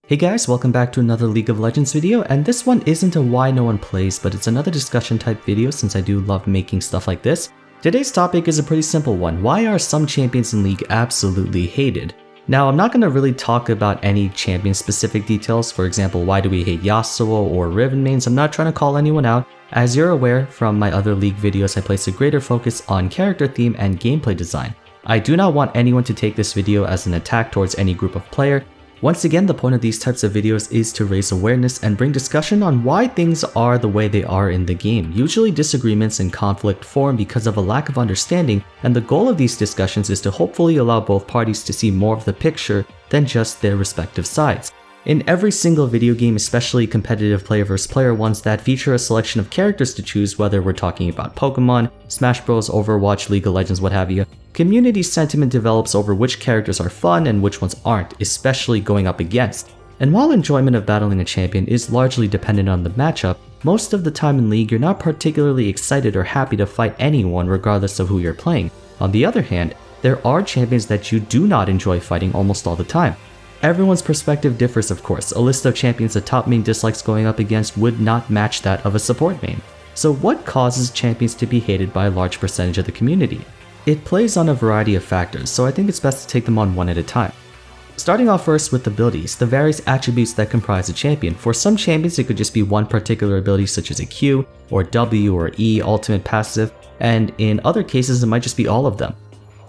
Hey guys, welcome back to another League of Legends video, and this one isn't a why no one plays, but it's another discussion type video since I do love making stuff like this. Today's topic is a pretty simple one. Why are some champions in League absolutely hated? Now, I'm not going to really talk about any champion specific details, for example, why do we hate Yasuo or Riven mains. I'm not trying to call anyone out. As you're aware from my other League videos, I place a greater focus on character theme and gameplay design. I do not want anyone to take this video as an attack towards any group of player. Once again, the point of these types of videos is to raise awareness and bring discussion on why things are the way they are in the game. Usually disagreements and conflict form because of a lack of understanding, and the goal of these discussions is to hopefully allow both parties to see more of the picture than just their respective sides. In every single video game, especially competitive player versus player ones that feature a selection of characters to choose, whether we're talking about Pokemon, Smash Bros, Overwatch, League of Legends, what have you, community sentiment develops over which characters are fun and which ones aren't, especially going up against. And while enjoyment of battling a champion is largely dependent on the matchup, most of the time in League you're not particularly excited or happy to fight anyone regardless of who you're playing. On the other hand, there are champions that you do not enjoy fighting almost all the time. Everyone's perspective differs, of course. A list of champions a top main dislikes going up against would not match that of a support main. So what causes champions to be hated by a large percentage of the community? It plays on a variety of factors, so I think it's best to take them on one at a time. Starting off first with abilities, the various attributes that comprise a champion. For some champions it could just be one particular ability such as a Q, or W or E, ultimate, passive, and in other cases it might just be all of them.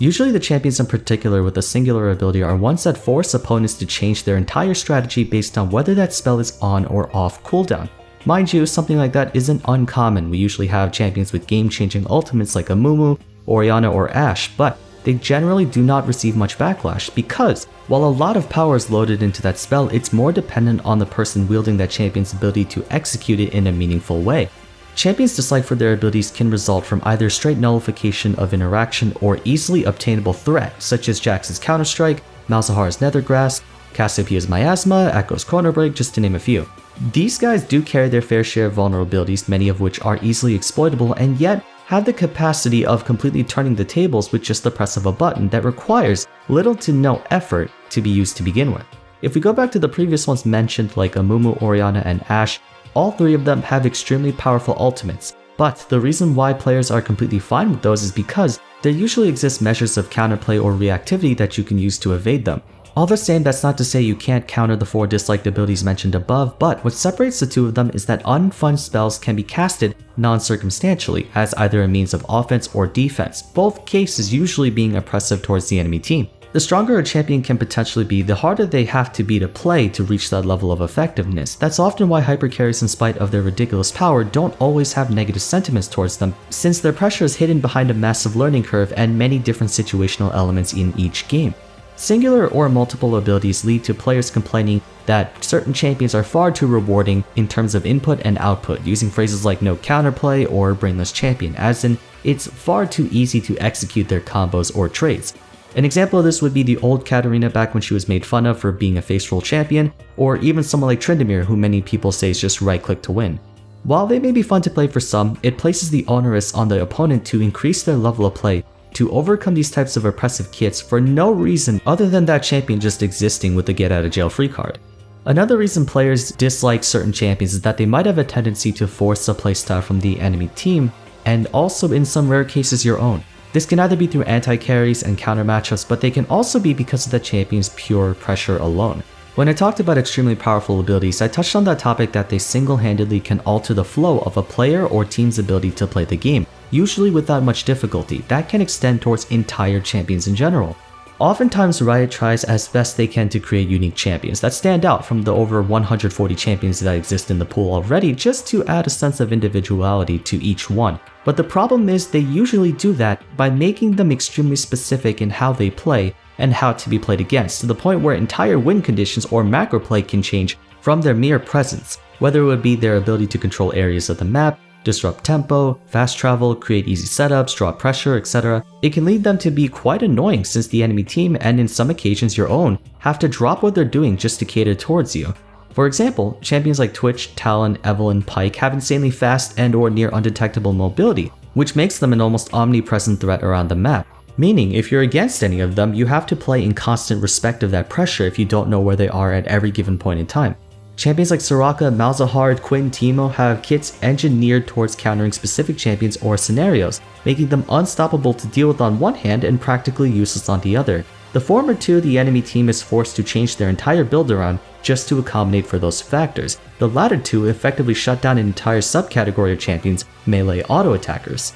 Usually the champions in particular with a singular ability are ones that force opponents to change their entire strategy based on whether that spell is on or off cooldown. Mind you, something like that isn't uncommon. We usually have champions with game-changing ultimates like Amumu, Orianna, or Ashe, but they generally do not receive much backlash because while a lot of power is loaded into that spell, it's more dependent on the person wielding that champion's ability to execute it in a meaningful way. Champions' dislike for their abilities can result from either straight nullification of interaction or easily obtainable threat, such as Jax's Counter-Strike, Malzahar's Nethergrasp, Cassiopeia's Miasma, Echo's Chrono Break, just to name a few. These guys do carry their fair share of vulnerabilities, many of which are easily exploitable, and yet have the capacity of completely turning the tables with just the press of a button that requires little to no effort to be used to begin with. If we go back to the previous ones mentioned like Amumu, Orianna, and Ashe, all three of them have extremely powerful ultimates, but the reason why players are completely fine with those is because there usually exist measures of counterplay or reactivity that you can use to evade them. All the same, that's not to say you can't counter the four disliked abilities mentioned above, but what separates the two of them is that unfun spells can be casted non-circumstantially as either a means of offense or defense, both cases usually being oppressive towards the enemy team. The stronger a champion can potentially be, the harder they have to be to play to reach that level of effectiveness. That's often why hypercarries, in spite of their ridiculous power, don't always have negative sentiments towards them, since their pressure is hidden behind a massive learning curve and many different situational elements in each game. Singular or multiple abilities lead to players complaining that certain champions are far too rewarding in terms of input and output, using phrases like no counterplay or brainless champion, as in it's far too easy to execute their combos or trades. An example of this would be the old Katarina back when she was made fun of for being a face roll champion, or even someone like Tryndamere who many people say is just right click to win. While they may be fun to play for some, it places the onus on the opponent to increase their level of play to overcome these types of oppressive kits for no reason other than that champion just existing with the get out of jail free card. Another reason players dislike certain champions is that they might have a tendency to force a playstyle from the enemy team, and also in some rare cases your own. This can either be through anti-carries and counter matchups, but they can also be because of the champion's pure pressure alone. When I talked about extremely powerful abilities, I touched on that topic that they single-handedly can alter the flow of a player or team's ability to play the game, usually without much difficulty. That can extend towards entire champions in general. Oftentimes Riot tries as best they can to create unique champions that stand out from the over 140 champions that exist in the pool already, just to add a sense of individuality to each one. But the problem is they usually do that by making them extremely specific in how they play and how to be played against, to the point where entire win conditions or macro play can change from their mere presence, whether it would be their ability to control areas of the map, disrupt tempo, fast travel, create easy setups, draw pressure, etc. It can lead them to be quite annoying since the enemy team, and in some occasions your own, have to drop what they're doing just to cater towards you. For example, champions like Twitch, Talon, Evelynn, Pyke have insanely fast and or near undetectable mobility, which makes them an almost omnipresent threat around the map. Meaning, if you're against any of them, you have to play in constant respect of that pressure if you don't know where they are at every given point in time. Champions like Soraka, Malzahar, Quinn, Teemo have kits engineered towards countering specific champions or scenarios, making them unstoppable to deal with on one hand and practically useless on the other. The former two, the enemy team is forced to change their entire build around just to accommodate for those factors. The latter two effectively shut down an entire subcategory of champions, melee auto attackers.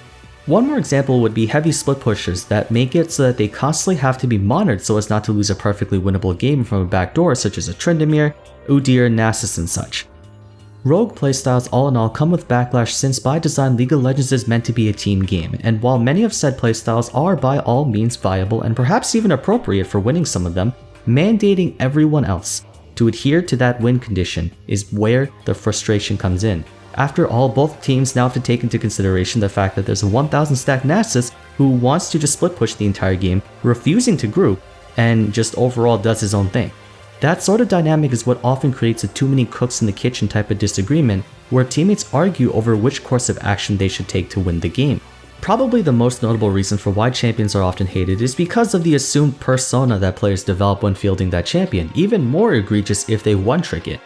One more example would be heavy split pushers that make it so that they constantly have to be monitored so as not to lose a perfectly winnable game from a backdoor such as a Tryndamere, Udyr, Nasus, and such. Rogue playstyles all in all come with backlash since by design League of Legends is meant to be a team game, and while many of said playstyles are by all means viable and perhaps even appropriate for winning some of them, mandating everyone else to adhere to that win condition is where the frustration comes in. After all, both teams now have to take into consideration the fact that there's a 1000 stack Nasus who wants to just split push the entire game, refusing to group, and just overall does his own thing. That sort of dynamic is what often creates a too many cooks in the kitchen type of disagreement, where teammates argue over which course of action they should take to win the game. Probably the most notable reason for why champions are often hated is because of the assumed persona that players develop when fielding that champion, even more egregious if they one-trick it.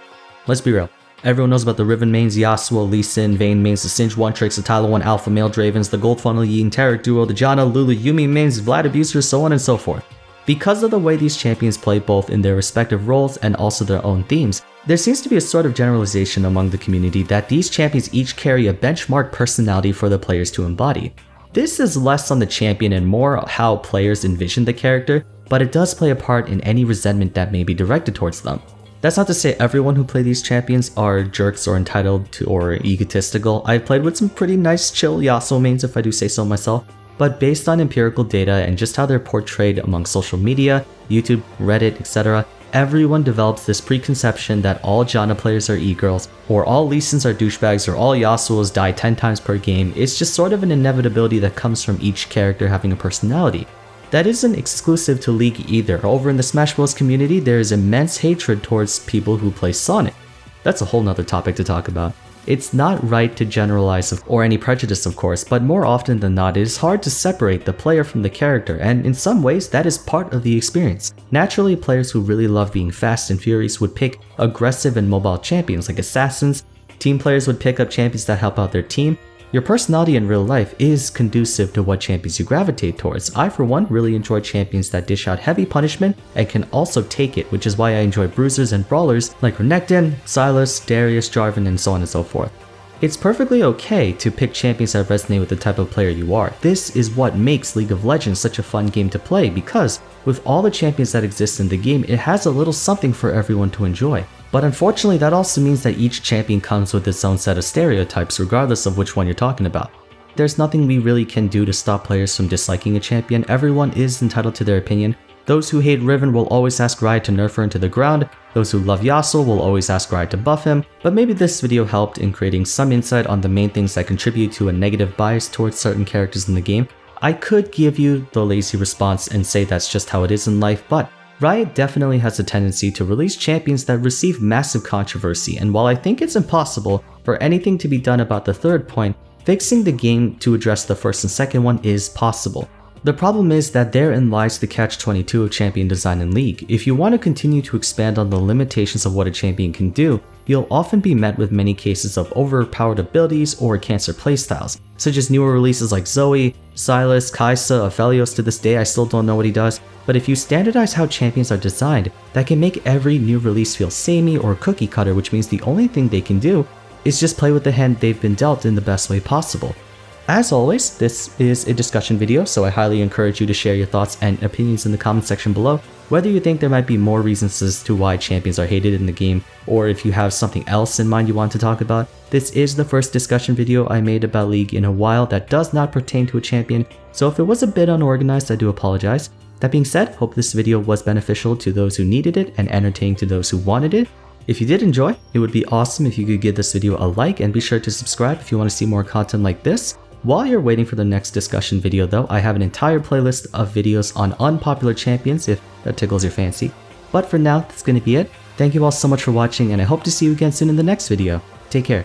Let's be real. Everyone knows about the Riven mains, Yasuo, Lee Sin, Vayne mains, the Singed one-tricks, the Tyler 1 alpha male Dravens, the Gold Funnel Yi and Taric duo, the Janna, Lulu, Yuumi mains, Vlad abusers, so on and so forth. Because of the way these champions play both in their respective roles and also their own themes, there seems to be a sort of generalization among the community that these champions each carry a benchmark personality for the players to embody. This is less on the champion and more how players envision the character, but it does play a part in any resentment that may be directed towards them. That's not to say everyone who play these champions are jerks or entitled to or egotistical. I've played with some pretty nice chill Yasuo mains if I do say so myself, but based on empirical data and just how they're portrayed among social media, YouTube, Reddit, etc., everyone develops this preconception that all Janna players are e-girls, or all Lee Sins are douchebags, or all Yasuos die 10 times per game. It's just sort of an inevitability that comes from each character having a personality. That isn't exclusive to League either. Over in the Smash Bros community, there is immense hatred towards people who play Sonic. That's a whole nother topic to talk about. It's not right to generalize or any prejudice of course, but more often than not it is hard to separate the player from the character, and in some ways that is part of the experience. Naturally, players who really love being fast and furious would pick aggressive and mobile champions like assassins. Team players would pick up champions that help out their team. Your personality in real life is conducive to what champions you gravitate towards. I for one really enjoy champions that dish out heavy punishment and can also take it, which is why I enjoy bruisers and brawlers like Renekton, Sylas, Darius, Jarvan, and so on and so forth. It's perfectly okay to pick champions that resonate with the type of player you are. This is what makes League of Legends such a fun game to play, because with all the champions that exist in the game, it has a little something for everyone to enjoy. But unfortunately, that also means that each champion comes with its own set of stereotypes regardless of which one you're talking about. There's nothing we really can do to stop players from disliking a champion. Everyone is entitled to their opinion. Those who hate Riven will always ask Riot to nerf her into the ground. Those who love Yasuo will always ask Riot to buff him. But maybe this video helped in creating some insight on the main things that contribute to a negative bias towards certain characters in the game. I could give you the lazy response and say that's just how it is in life, but Riot definitely has a tendency to release champions that receive massive controversy, and while I think it's impossible for anything to be done about the third point, fixing the game to address the first and second one is possible. The problem is that therein lies the catch-22 of champion design in League. If you want to continue to expand on the limitations of what a champion can do, you'll often be met with many cases of overpowered abilities or cancer playstyles, such as newer releases like Zoe, Sylas, Kai'Sa, Aphelios. To this day I still don't know what he does, but if you standardize how champions are designed, that can make every new release feel samey or cookie cutter, which means the only thing they can do is just play with the hand they've been dealt in the best way possible. As always, this is a discussion video, so I highly encourage you to share your thoughts and opinions in the comment section below. Whether you think there might be more reasons as to why champions are hated in the game, or if you have something else in mind you want to talk about, this is the first discussion video I made about League in a while that does not pertain to a champion, so if it was a bit unorganized, I do apologize. That being said, hope this video was beneficial to those who needed it and entertaining to those who wanted it. If you did enjoy, it would be awesome if you could give this video a like, and be sure to subscribe if you want to see more content like this. While you're waiting for the next discussion video though, I have an entire playlist of videos on unpopular champions if that tickles your fancy. But for now, that's going to be it. Thank you all so much for watching, and I hope to see you again soon in the next video. Take care.